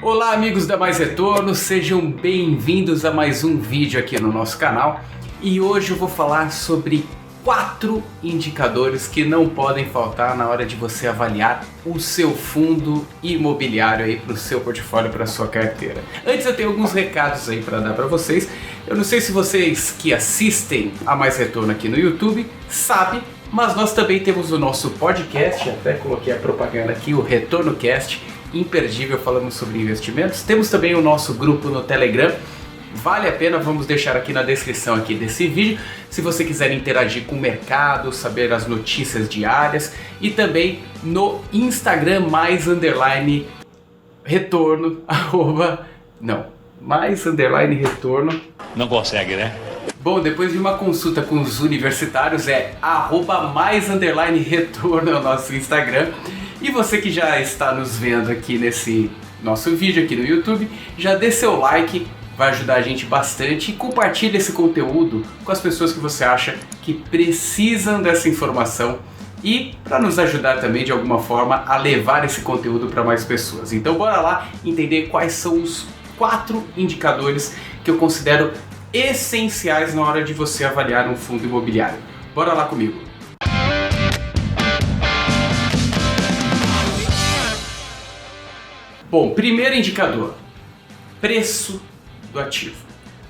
Olá amigos da Mais Retorno, sejam bem-vindos a mais um vídeo aqui no nosso canal. E hoje eu vou falar sobre 4 indicadores que não podem faltar na hora de você avaliar o seu fundo imobiliário aí para o seu portfólio, para a sua carteira. Antes eu tenho alguns recados aí para dar para vocês. Eu não sei se vocês que assistem a Mais Retorno aqui no YouTube sabem, mas nós também temos o nosso podcast, até coloquei a propaganda aqui, o RetornoCast, imperdível, falamos sobre investimentos. Temos também o nosso grupo no Telegram, vale a pena, vamos deixar aqui na descrição aqui desse vídeo, se você quiser interagir com o mercado, saber as notícias diárias, e também no Instagram _retorno, _retorno. Não consegue, né? Bom, depois de uma consulta com os universitários é @mais_retorno é o nosso Instagram. E você que já está nos vendo aqui nesse nosso vídeo aqui no YouTube, já dê seu like, vai ajudar a gente bastante, e compartilhe esse conteúdo com as pessoas que você acha que precisam dessa informação e para nos ajudar também de alguma forma a levar esse conteúdo para mais pessoas. Então bora lá entender quais são os 4 indicadores que eu considero essenciais na hora de você avaliar um fundo imobiliário. Bora lá comigo! Bom, primeiro indicador, preço do ativo.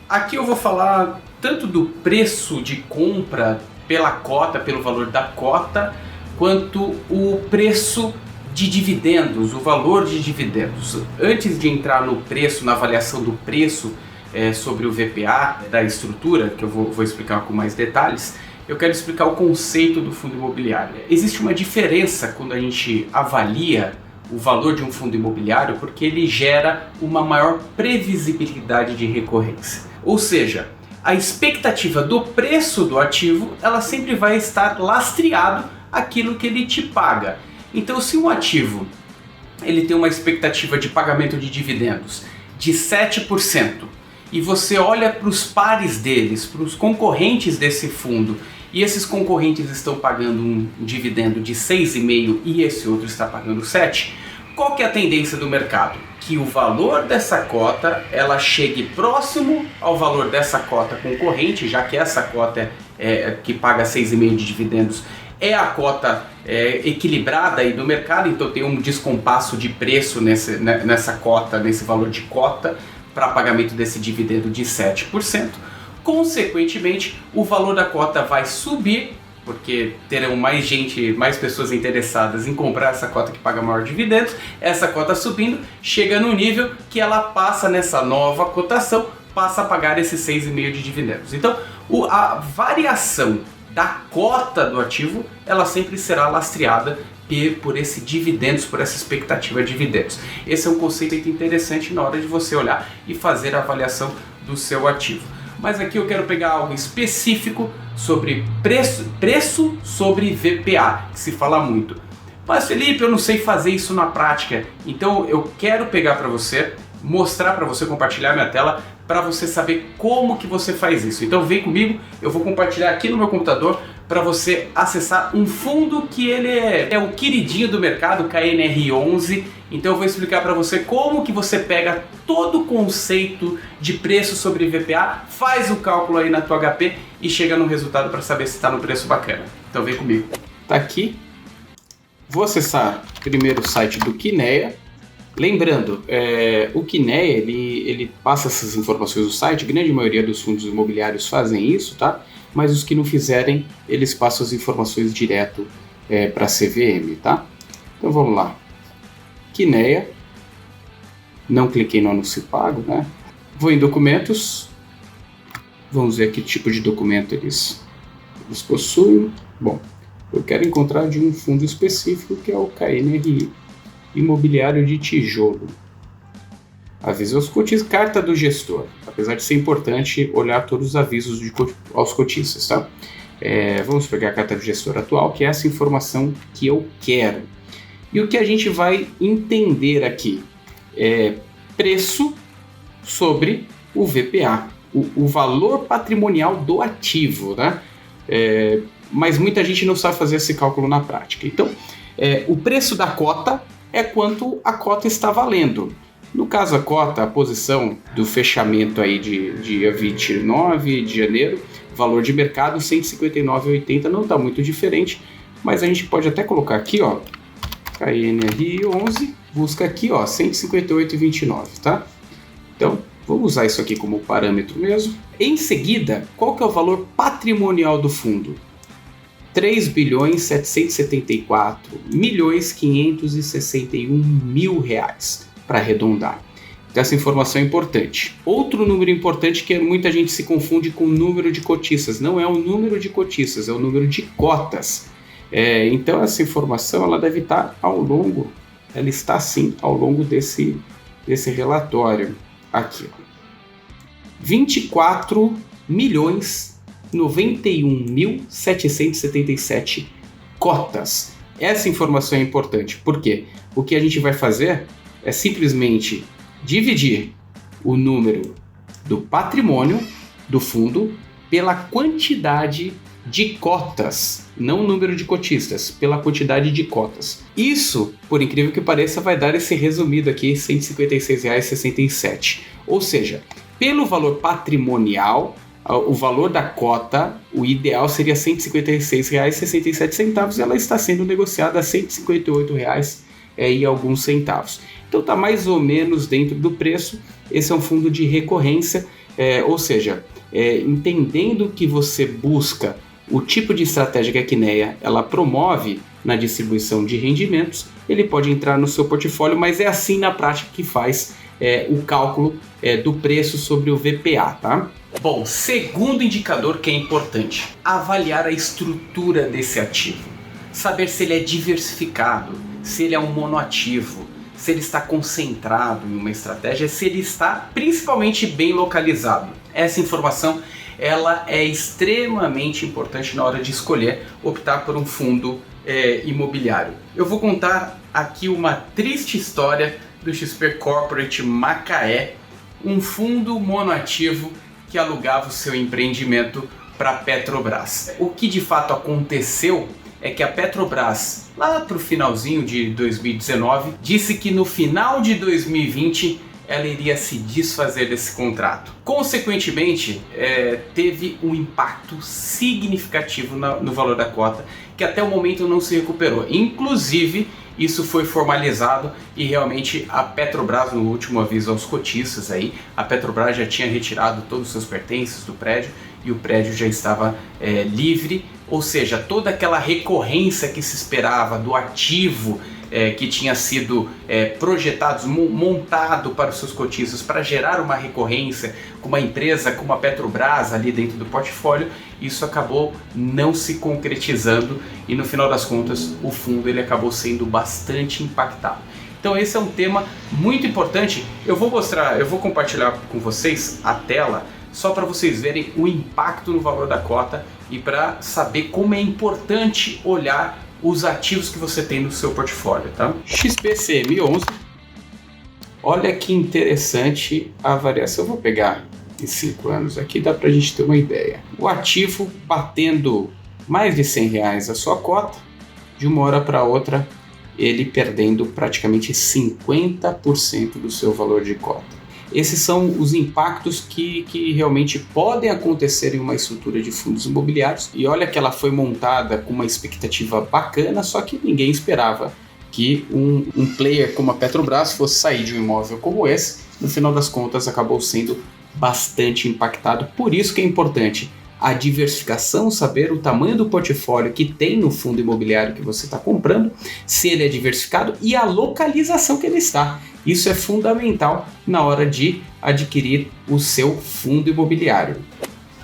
Aqui eu vou falar tanto do preço de compra pela cota, pelo valor da cota, quanto o preço de dividendos, o valor de dividendos. Antes de entrar no preço, na avaliação do preço sobre o VPA, da estrutura, que eu vou explicar com mais detalhes, eu quero explicar o conceito do fundo imobiliário. Existe uma diferença quando a gente avalia o valor de um fundo imobiliário, porque ele gera uma maior previsibilidade de recorrência. Ou seja, a expectativa do preço do ativo, ela sempre vai estar lastreado àquilo que ele te paga. Então, se um ativo ele tem uma expectativa de pagamento de dividendos de 7%, e você olha para os pares deles, para os concorrentes desse fundo, e esses concorrentes estão pagando um dividendo de 6,5% e esse outro está pagando 7%, qual que é a tendência do mercado? Que o valor dessa cota ela chegue próximo ao valor dessa cota concorrente, já que essa cota que paga 6,5% de dividendos é a cota equilibrada aí do mercado, então tem um descompasso de preço nessa cota, nesse valor de cota para pagamento desse dividendo de 7%. Consequentemente, o valor da cota vai subir, porque terão mais pessoas interessadas em comprar essa cota que paga maior dividendos. Essa cota subindo, chega no nível que ela passa nessa nova cotação, passa a pagar esses 6,5% de dividendos. Então, a variação da cota do ativo, ela sempre será lastreada por esse dividendos, por essa expectativa de dividendos. Esse é um conceito interessante na hora de você olhar e fazer a avaliação do seu ativo. Mas aqui eu quero pegar algo específico sobre preço sobre VPA, que se fala muito. Mas Felipe, eu não sei fazer isso na prática, então eu quero pegar para você, mostrar para você, compartilhar minha tela, para você saber como que você faz isso. Então vem comigo, eu vou compartilhar aqui no meu computador para você acessar um fundo que ele é o queridinho do mercado, KNR11. Então eu vou explicar para você como que você pega todo o conceito de preço sobre VPA, faz o cálculo aí na tua HP e chega no resultado para saber se está no preço bacana. Então vem comigo. Tá aqui. Vou acessar primeiro o site do Kinea. Lembrando, o Kinea ele passa essas informações do site, a grande maioria dos fundos imobiliários fazem isso, tá? Mas os que não fizerem, eles passam as informações direto para a CVM, tá? Então vamos lá. Kinea, não cliquei no anúncio pago, né? Vou em documentos, vamos ver que tipo de documento eles possuem. Bom, eu quero encontrar de um fundo específico que é o KNRI Imobiliário de Tijolo. Aviso aos cotistas, carta do gestor. Apesar de ser importante olhar todos os avisos aos cotistas, tá? Vamos pegar a carta do gestor atual, que é essa informação que eu quero. E o que a gente vai entender aqui é preço sobre o VPA, o valor patrimonial do ativo, né? Mas muita gente não sabe fazer esse cálculo na prática. Então, o preço da cota é quanto a cota está valendo. No caso a cota, a posição do fechamento aí de dia 29 de janeiro, valor de mercado 159,80, não está muito diferente, mas a gente pode até colocar aqui, ó, KNRI11, busca aqui, ó, 158,29, tá? Então, vamos usar isso aqui como parâmetro mesmo. Em seguida, qual que é o valor patrimonial do fundo? 3.774.561.000 reais, para arredondar. Então essa informação é importante. Outro número importante que muita gente se confunde com o número de cotistas. Não é o número de cotistas, é o número de cotas. Então essa informação ela deve estar ela está sim ao longo desse relatório. Aqui, 24.091.777 cotas. Essa informação é importante, porque o que a gente vai fazer é simplesmente dividir o número do patrimônio do fundo pela quantidade de cotas, não o número de cotistas, pela quantidade de cotas. Isso, por incrível que pareça, vai dar esse resumido aqui, R$ 156,67. Ou seja, pelo valor patrimonial, o valor da cota, o ideal seria R$ 156,67 e ela está sendo negociada a R$ 158,00 e alguns centavos. Então está mais ou menos dentro do preço. Esse é um fundo de recorrência, ou seja, entendendo que você busca o tipo de estratégia que a Quineia ela promove na distribuição de rendimentos, ele pode entrar no seu portfólio, mas é assim na prática que faz o cálculo do preço sobre o VPA, tá? Bom, segundo indicador que é importante, avaliar a estrutura desse ativo, saber se ele é diversificado, se ele é um monoativo, se ele está concentrado em uma estratégia, se ele está principalmente bem localizado. Essa informação ela é extremamente importante na hora de escolher optar por um fundo imobiliário. Eu vou contar aqui uma triste história do XP Corporate Macaé, um fundo monoativo que alugava o seu empreendimento para a Petrobras. O que de fato aconteceu é que a Petrobras, lá para o finalzinho de 2019, disse que no final de 2020 ela iria se desfazer desse contrato. Consequentemente, teve um impacto significativo no valor da cota, que até o momento não se recuperou. Inclusive, isso foi formalizado e realmente a Petrobras, no último aviso aos cotistas, a Petrobras já tinha retirado todos os seus pertences do prédio e o prédio já estava livre, ou seja, toda aquela recorrência que se esperava do ativo que tinha sido projetado, montado para os seus cotistas para gerar uma recorrência com uma empresa como a Petrobras ali dentro do portfólio, isso acabou não se concretizando e no final das contas o fundo ele acabou sendo bastante impactado. Então esse é um tema muito importante. Eu vou compartilhar com vocês a tela só para vocês verem o impacto no valor da cota e para saber como é importante olhar os ativos que você tem no seu portfólio, tá? XPCM11. Olha que interessante a variação. Eu vou pegar em 5 anos aqui, dá pra gente ter uma ideia. O ativo batendo mais de R$100 a sua cota, de uma hora para outra, ele perdendo praticamente 50% do seu valor de cota. Esses são os impactos que realmente podem acontecer em uma estrutura de fundos imobiliários. E olha que ela foi montada com uma expectativa bacana, só que ninguém esperava que um player como a Petrobras fosse sair de um imóvel como esse. No final das contas, acabou sendo bastante impactado. Por isso que é importante a diversificação, saber o tamanho do portfólio que tem no fundo imobiliário que você está comprando, se ele é diversificado e a localização que ele está. Isso é fundamental na hora de adquirir o seu fundo imobiliário.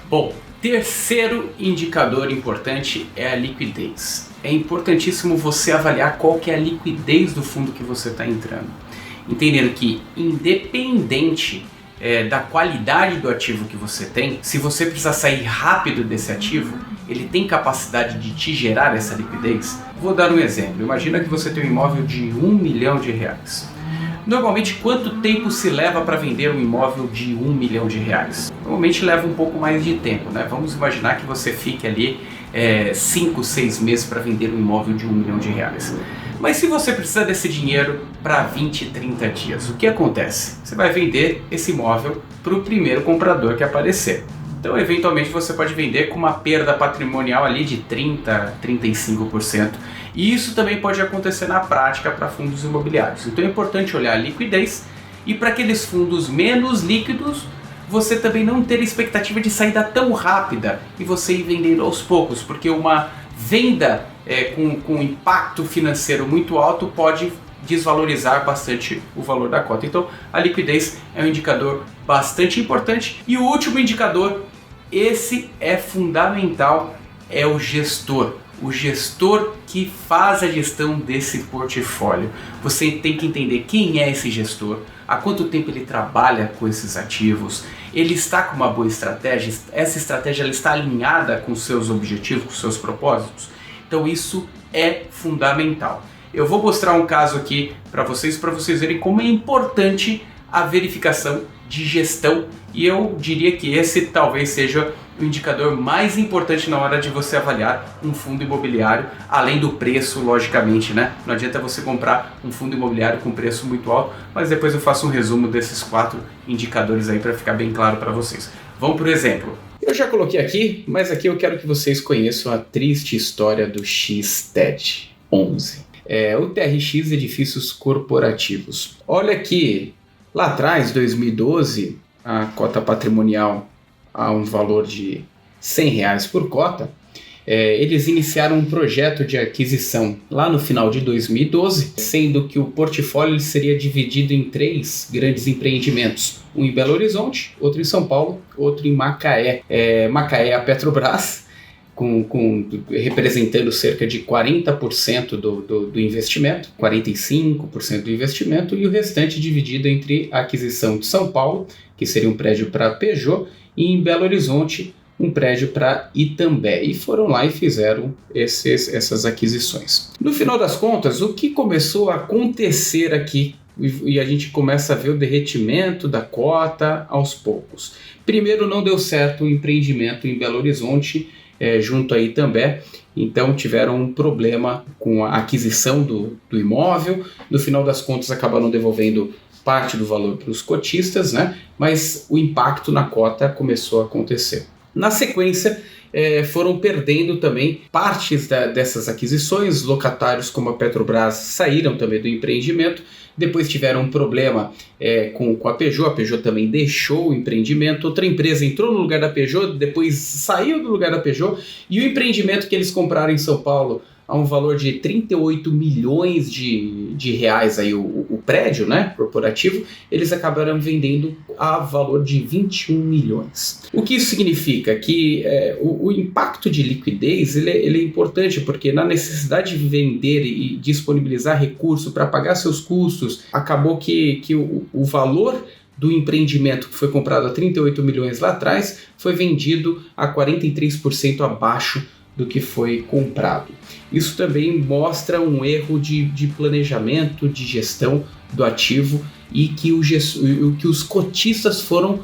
Bom, terceiro indicador importante é a liquidez. É importantíssimo você avaliar qual que é a liquidez do fundo que você está entrando. Entendendo que independente da qualidade do ativo que você tem, se você precisar sair rápido desse ativo, ele tem capacidade de te gerar essa liquidez? Vou dar um exemplo. Imagina que você tem um imóvel de R$1 milhão. Normalmente, quanto tempo se leva para vender um imóvel de R$1 milhão? Normalmente leva um pouco mais de tempo, né? Vamos imaginar que você fique ali 5, 6 meses para vender um imóvel de R$1 milhão. Mas se você precisa desse dinheiro para 20, 30 dias, o que acontece? Você vai vender esse imóvel para o primeiro comprador que aparecer. Então, eventualmente, você pode vender com uma perda patrimonial ali de 30%, 35%. E isso também pode acontecer na prática para fundos imobiliários. Então é importante olhar a liquidez e para aqueles fundos menos líquidos, você também não ter expectativa de saída tão rápida e você ir vendendo aos poucos, porque uma venda com impacto financeiro muito alto pode desvalorizar bastante o valor da cota. Então a liquidez é um indicador bastante importante. E o último indicador, esse é fundamental, é o gestor. O gestor que faz a gestão desse portfólio. Você tem que entender quem é esse gestor, há quanto tempo ele trabalha com esses ativos, ele está com uma boa estratégia, essa estratégia ela está alinhada com seus objetivos, com seus propósitos. Então isso é fundamental. Eu vou mostrar um caso aqui para vocês verem como é importante a verificação de gestão, e eu diria que esse talvez seja o indicador mais importante na hora de você avaliar um fundo imobiliário, além do preço, logicamente, né? Não adianta você comprar um fundo imobiliário com preço muito alto, mas depois eu faço um resumo desses 4 indicadores aí para ficar bem claro para vocês. Vamos por exemplo. Eu já coloquei aqui, mas aqui eu quero que vocês conheçam a triste história do XTED 11. O TRX Edifícios Corporativos. Olha que lá atrás, 2012, a cota patrimonial a um valor de R$100 por cota, eles iniciaram um projeto de aquisição lá no final de 2012, sendo que o portfólio seria dividido em 3 grandes empreendimentos, um em Belo Horizonte, outro em São Paulo, outro em Macaé. Macaé, a Petrobras, representando cerca de 40% do investimento, 45% do investimento, e o restante dividido entre a aquisição de São Paulo, que seria um prédio para Peugeot, e em Belo Horizonte, um prédio para Itambé. E foram lá e fizeram essas aquisições. No final das contas, o que começou a acontecer aqui, e a gente começa a ver o derretimento da cota aos poucos. Primeiro, não deu certo o empreendimento em Belo Horizonte, junto a Itambé, então tiveram um problema com a aquisição do imóvel. No final das contas acabaram devolvendo parte do valor para os cotistas, né? Mas o impacto na cota começou a acontecer. Na sequência, foram perdendo também partes dessas aquisições, locatários como a Petrobras saíram também do empreendimento, depois tiveram um problema com a Peugeot também deixou o empreendimento, outra empresa entrou no lugar da Peugeot, depois saiu do lugar da Peugeot, e o empreendimento que eles compraram em São Paulo a um valor de 38 milhões de reais, aí, o prédio, né, corporativo, eles acabaram vendendo a valor de 21 milhões. O que isso significa? Que o impacto de liquidez ele é importante, porque na necessidade de vender e disponibilizar recurso para pagar seus custos, acabou que o valor do empreendimento que foi comprado a 38 milhões lá atrás foi vendido a 43% abaixo do que foi comprado. Isso também mostra um erro de planejamento, de gestão do ativo, e que os cotistas foram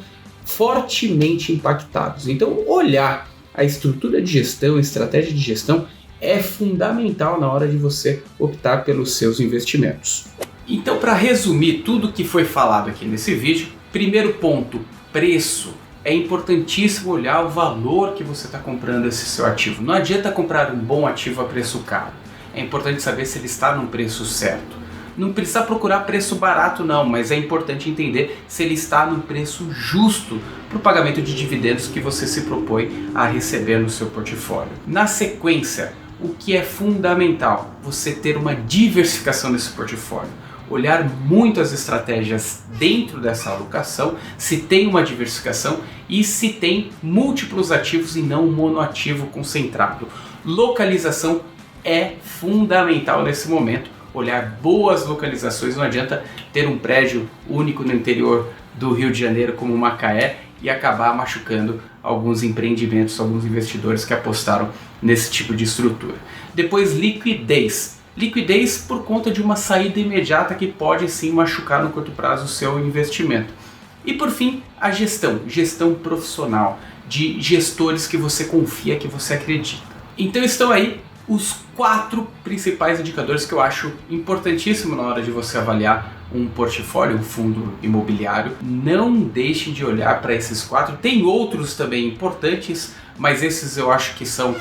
fortemente impactados. Então, olhar a estrutura de gestão, a estratégia de gestão é fundamental na hora de você optar pelos seus investimentos. Então, para resumir tudo que foi falado aqui nesse vídeo, primeiro ponto, preço. É importantíssimo olhar o valor que você está comprando esse seu ativo. Não adianta comprar um bom ativo a preço caro. É importante saber se ele está no preço certo. Não precisa procurar preço barato não, mas é importante entender se ele está no preço justo para o pagamento de dividendos que você se propõe a receber no seu portfólio. Na sequência, o que é fundamental? Você ter uma diversificação desse portfólio. Olhar muito as estratégias dentro dessa alocação, se tem uma diversificação e se tem múltiplos ativos e não um monoativo concentrado. Localização é fundamental nesse momento. Olhar boas localizações, não adianta ter um prédio único no interior do Rio de Janeiro como Macaé e acabar machucando alguns empreendimentos, alguns investidores que apostaram nesse tipo de estrutura. Depois, liquidez. Liquidez por conta de uma saída imediata que pode sim machucar no curto prazo o seu investimento. E por fim, a gestão profissional, de gestores que você confia, que você acredita. Então estão aí os 4 principais indicadores que eu acho importantíssimo na hora de você avaliar um portfólio, um fundo imobiliário. Não deixem de olhar para esses 4. Tem outros também importantes, mas esses eu acho que são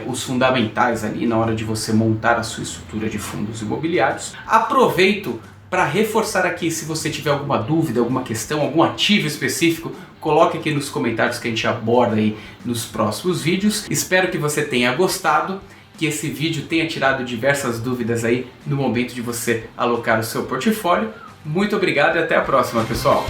os fundamentais ali na hora de você montar a sua estrutura de fundos imobiliários. Aproveito para reforçar aqui, se você tiver alguma dúvida, alguma questão, algum ativo específico, coloque aqui nos comentários que a gente aborda aí nos próximos vídeos. Espero que você tenha gostado, que esse vídeo tenha tirado diversas dúvidas aí no momento de você alocar o seu portfólio. Muito obrigado e até a próxima, pessoal!